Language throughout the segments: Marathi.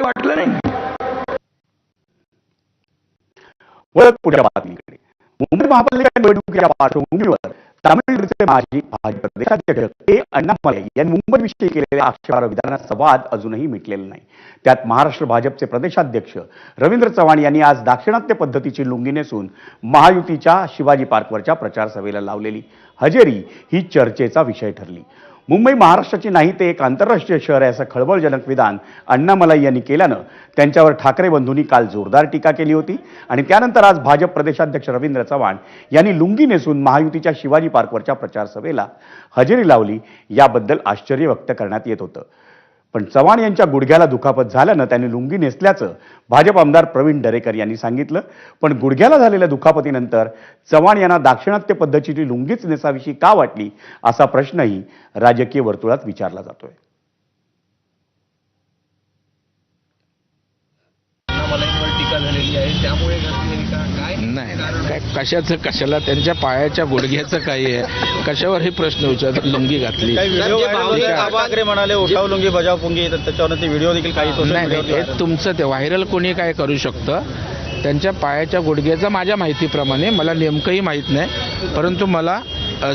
काही वाटलं नाही। वळत पुढच्या बातमीकडे। मुंबई महापालिका निवडणुकीच्या पार्श्वभूमीवर तामिळनाडूचे माजी भाजप प्रदेशाध्यक्ष के अण्णामलाई यांनी मुंबईविषयी केलेल्या आक्षेपार्ह विधानाचा वाद अजूनही मिटलेला नाही। त्यात महाराष्ट्र भाजपचे प्रदेशाध्यक्ष रवींद्र चव्हाण यांनी आज दाक्षिणात्य पद्धतीची लुंगी नेसून महायुतीच्या शिवाजी पार्कवरच्या प्रचार सभेला लावलेली हजेरी ही चर्चेचा विषय ठरली। मुंबई महाराष्ट्राची नाही ते एक आंतरराष्ट्रीय शहर आहे असं खळबळजनक विधान अण्णामलाई यांनी केल्यानं त्यांच्यावर ठाकरे बंधूंनी काल जोरदार टीका केली होती आणि त्यानंतर आज भाजप प्रदेशाध्यक्ष रवींद्र चव्हाण यांनी लुंगी नेसून महायुतीच्या शिवाजी पार्कवरच्या प्रचार सभेला हजेरी लावली। याबद्दल आश्चर्य व्यक्त करण्यात येत होतं, पण चव्हाण यांच्या गुडघ्याला दुखापत झाल्यानं त्यांनी लुंगी नेसल्याचं भाजप आमदार प्रवीण दरेकर यांनी सांगितलं। पण गुडघ्याला झालेल्या दुखापतीनंतर चव्हाण यांना दाक्षिणात्य पद्धतीची लुंगीच नेसावीशी का वाटली असा प्रश्नही राजकीय वर्तुळात विचारला जातोय। टीका झालेली आहे त्यामुळे काय कशाचं कशाला त्यांच्या पायाच्या गुडघ्याचं काही आहे, कशावर हे प्रश्न विचारतात। लुंगी घातली ठाकरे म्हणाले उठाव लुंगी बजाव पुंगी, त्याच्यावर ते व्हिडिओ देखील काही सोशल मीडियावर तुमचं ते व्हायरल कोणी काय करू शकतं। त्यांच्या पायाच्या गुडघ्याचं माझ्या माहितीप्रमाणे मला नेमकंही माहीत नाही, परंतु मला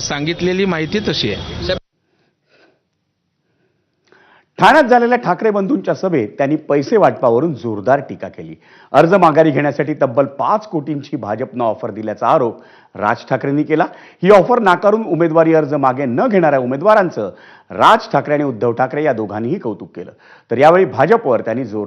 सांगितलेली माहिती तशी आहे। ठाण्यात झालेल्या ठाकरे बंधूंच्या सभेत त्यांनी पैसे वाटपावरून जोरदार टीका केली। अर्ज माघारी घेण्यासाठी तब्बल 5 कोटींची भाजपनं ऑफर दिल्याचा आरोप राज ठाकरेंनी केला। ही ऑफर नाकारून उमेदवारी अर्ज मागे न घेणाऱ्या उमेदवारांचं राज ठाकरे आणि उद्धव ठाकरे या दोघांनीही कौतुक केलं। तर यावेळी भाजपवर त्यांनी जोर